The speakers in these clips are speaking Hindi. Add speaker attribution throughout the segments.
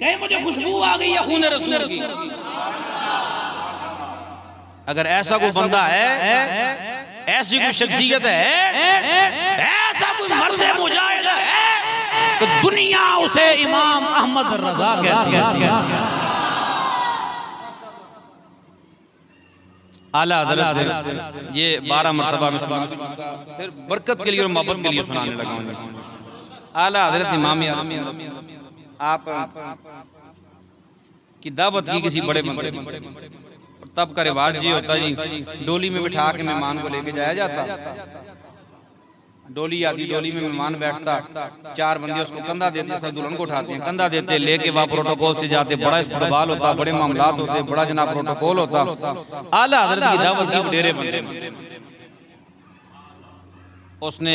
Speaker 1: कहे मुझे खुशबू आ गई है खून रसूल की। अगर ऐसा कोई बंदा है, ऐसी कोई शख्सियत है, ऐसा कोई मर्द मुजाहिद है, तो दुनिया उसे इमाम अहमद रजा कहती है। आला हज़रत ये 12 मरतबा में सुना, फिर बरकत के लिए और मोहब्बत के लिए सुनाने लगा। आला हज़रत इमाम आप की दावत की किसी बड़े बंदे, तब का रिवाज ये होता जी, डोली में बिठा के मेहमान को लेके जाया जाता। डोली आती, डोली में मेहमान बैठता, 4 बंदे उसको कंधा देते, सब दुल्हन को उठाते हैं, कंधा देते, लेके वहाँ प्रोटोकॉल से जाते, बड़ा इस्तकबाल होता, बड़े मामलात होते, बड़ा जनाब प्रोटोकॉल होता। आला हज़रत की दावत की डेरे बंदे, उसने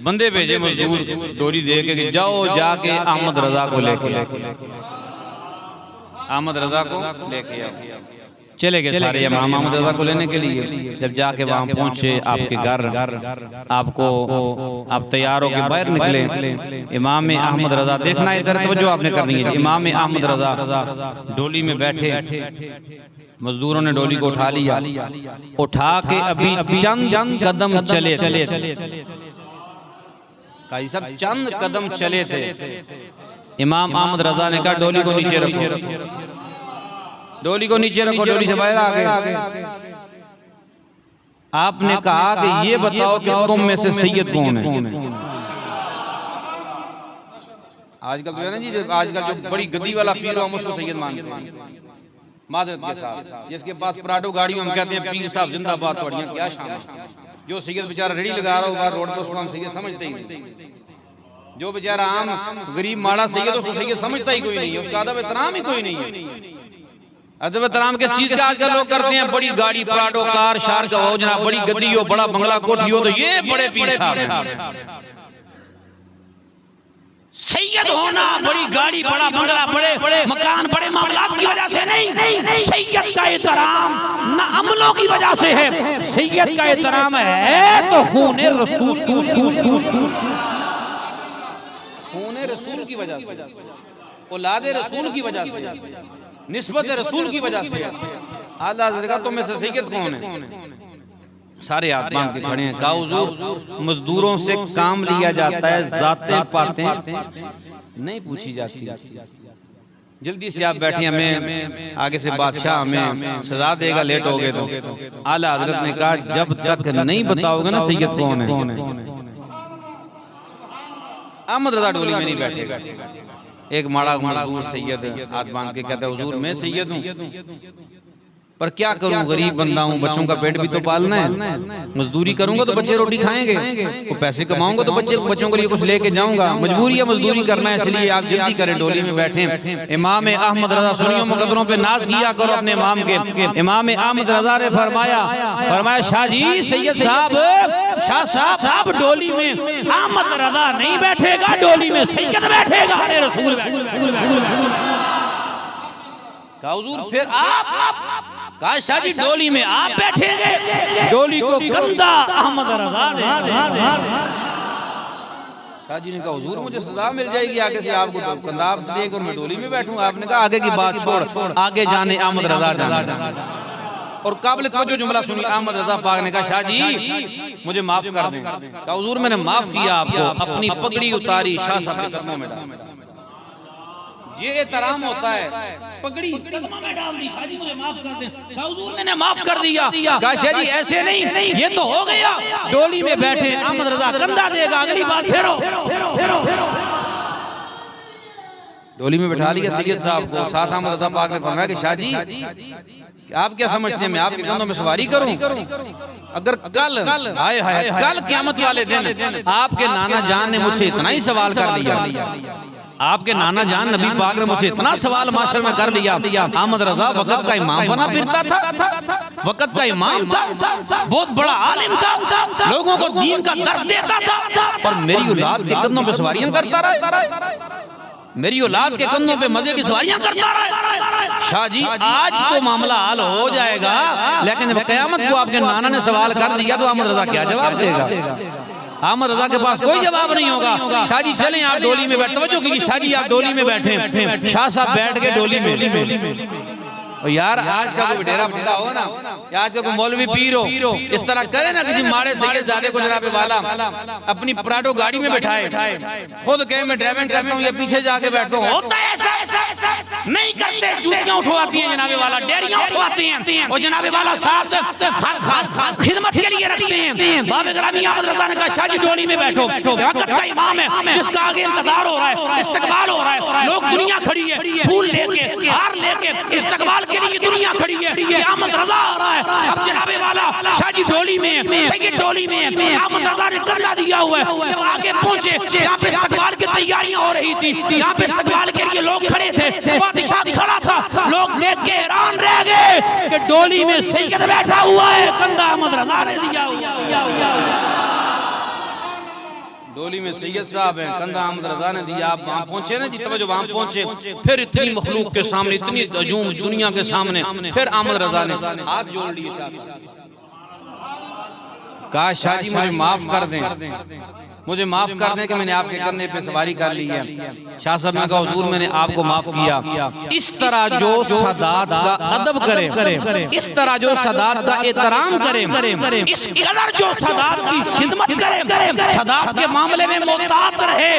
Speaker 1: बंदे भेजे मजदूर डोली दे के, जाओ जाके अहमद रजा को लेके, अहमद रजा को लेके आओ। चले गए सारे इमाम अहमद रजा को लेने के लिए। जब जाके वहाँ पहुंचे आपके घर, आपको आप तैयार होकर बाहर निकले, इमाम अहमद रजा, देखना इधर तवज्जो आपने करनी है। इमाम अहमद रजा डोली में बैठे, मजदूरों ने डोली को उठा लिया, उठा के अभी चंद कदम चले भाई साहब, चंद कदम चले थे, इमाम अहमद रजा ने कहा डोली को नीचे रखो, डोली को नीचे रखो, डोली से बाहर आ गए। आपने कहा कि ये बताओ कि तुम में से सैयद कौन है। आजकल तो है ना जी, आजकल जो बड़ी गद्दी वाला पीर हम उसको सैयद मानते हैं, मादरत के साथ, जिसके पास पराठो गाड़ी हम कहते हैं पीर साहब जिंदाबाद, बढ़िया क्या शान है। जो सैयद बेचारा रेडी लगा रहा होगा रोड पर, उसको हम सैयद समझते ही नहीं। जो बेचारा आम गरीब माड़ा सैयद, उसको सैयद समझता ही कोई नहीं है, उसका अदब एहतराम ही कोई नहीं है। अदब एहतराम के चीज का आजकल लोग करते हैं, बड़ी गाड़ी पराठो कार शार का हो, जनाब बड़ी गद्दी हो, बड़ा बंगला कोठी हो, तो ये बड़े पीर साहब हैं। सैयद होना बड़ी गाड़ी, बड़ा बंगला, बड़े मकान, बड़े मामलात की वजह से नहीं, सैयद का एहतराम न अमलों की वजह से है। सैयद का एहतराम है तो खून रसूल, खून रसूल की वजह से, औलाद रसूल की वजह से, निस्बत रसूल की वजह से। आला हज़रत का तुम में से सैयद कौन है? सारे हाथ बांध के खड़े हैं। कहा हुजूर मजदूरों से काम लिया जाता है, जाते पाते नहीं पूछी जाती, जल्दी से आप बैठिए, हमें आगे से बादशाह हमें सजा देगा लेट हो गए तो। आला हज़रत ने कहा जब तक नहीं बताओगे ना सैयद कौन है, अहमद रजा डोली में नहीं बैठेगा। एक माड़ा मजदूर सैयद हाथ बांध के कहता है हुजूर मैं सैयद हूँ, पर क्या करूं, गरीब बंदा हूं, बच्चों का पेट भी तो पालना है, मजदूरी करूंगा तो बच्चे रोटी खाएंगे, वो पैसे कमाऊंगा तो बच्चों के लिए कुछ लेके जाऊंगा, मजबूरी है मजदूरी करना है, इसलिए आप जल्दी करें, डोली में बैठे। इमाम अहमद रजा, सुनियो मुकद्दरों पे नाज किया करो अपने इमाम के। इमाम अहमद रजा ने फरमाया शाह जी, सैयद साहब, शाह साहब डोली में अहमद रजा नहीं बैठेगा, डोली में सैयद बैठेगा। अरे रसूल कहा हुजूर फिर आप? कहा शाह जी डोली में आप बैठेंगे, डोली को कंधा अहमद रजा देगा। शाह जी ने कहा हुजूर मुझे सजा मिल जाएगी आगे से, आपको कंधा देकर मैं डोली में बैठूं। आपने कहा आगे की बात छोड़, आगे जाने अहमद रजा जाना। और काबिल तवज्जो जुमला सुनिए, अहमद रजा पाक ने कहा शाह जी मुझे माफ कर दें। कहा हुजूर मैंने माफ किया आपको, अपनी पगड़ी उतारी, शाह साहब के कदमों में डाल, ये एहतराम होता है, पगड़ी कदमों में डाल दी, शाह जी मुझे माफ कर दें। कहा हुजूर मैंने माफ कर दिया। कहा शाह जी ऐसे नहीं, ये तो हो गया, डोली में बैठे अहमद रजा कंधा देगा, अगली बात फेरो। डोली में बैठा लिया सैयद साहब को, साथ अहमद रजा पाक ने फरमाया कि शाह जी आप क्या समझते हैं मैं आपके कंधों में सवारी करूं? अगर कल हाय हाय कल क़यामत वाले दिन आपके नाना जान ने मुझसे इतना ही सवाल कर लिया, आपके नाना जान नबी पाक ने मुझसे इतना सवाल माशर में कर लिया, अहमद रजा वक़्त का इमाम बना फिरता था, वक़्त का इमाम था, बहुत बड़ा आलिम था, लोगों को दीन का दर्स देता था, और मेरी औलाद के कंधों पे सवारियां करता रहा, मेरी औलाद के कंधों पे मजे की सवारियां करता रहा। शाह जी आज तो मामला हल हो जाएगा, लेकिन जब क़यामत को आपके नाना ने सवाल कर दिया तो अहमद रजा क्या जवाब देगा? अहमद रजा के पास कोई जवाब नहीं होगा। शाह जी चलें आप डोली में बैठ, तवज्जो कीजिए, शाह जी आप डोली में बैठे, शाह साहब बैठ गए डोली में। और यार आज का कोई डेरा बंदा हो ना, आज का कोई मौलवी पीर हो, इस तरह करे ना किसी माड़े सैयदजादे को जनाब वाला अपनी प्राडो गाड़ी में बैठाए, खुद कहे मैं ड्राइविंग करता हूँ, ये पीछे जाके बैठता हूँ, होता है ऐसा नहीं करते। जूतियां उठवाती हैं जनाबे वाला, डेरियां उठवाती हैं और जनाबे वाला साथ खिदमत के लिए रखते हैं। बाबे ग्रामी अहमद रजा ने कहा शाह जी डोली में बैठो, वक्त का इमाम है जिसका आगे इंतजार हो रहा है, इस्तकबाल हो रहा है, लोग दुनिया खड़ी है फूल लेके हार लेके, इस्तकबाल के लिए दुनिया खड़ी है, अहमद रजा आ रहा है। अब जनाबे वाला शाह जी डोली में, सैयद डोली में, अहमद रजा ने कंधा दिया हुआ है। जब आगे पहुंचे यहाँ पे इस्तकबाल की तैयारियां हो रही थी, यहाँ पे इस्तकबाल के लिए लोग खड़े थे, बादशाह खड़ा था, लोग देख के हैरान रह गए कि डोली में सैयद बैठा हुआ है, कंधा अहमद रजा ने दिया हुआ। डोली में सैयद साहब हैं, कंधा अहमद रजा ने दिया। आप वहां पहुंचे ना जी, तवज्जो वहां पहुंचे, फिर इतनी मखलूक के सामने, इतनी हजूम दुनिया के सामने, फिर अहमद रजा ने हाथ जोड़ लिए शाह साहब, कहा शाह जी मुझे माफ कर दें, मुझे माफ कर दें कि मैंने आपके कंधे पे सवारी कर ली है। शाह साहब ने कहा हुजूर मैंने आपको माफ किया। इस तरह जो सदात का अदब करे, इस तरह जो सदात का एहतराम करे, इस कदर जो सदात की खिदमत करे, सदात के मामले में मोहतात रहे,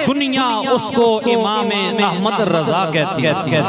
Speaker 1: दुनिया उसको इमाम अहमद रजा कहती है।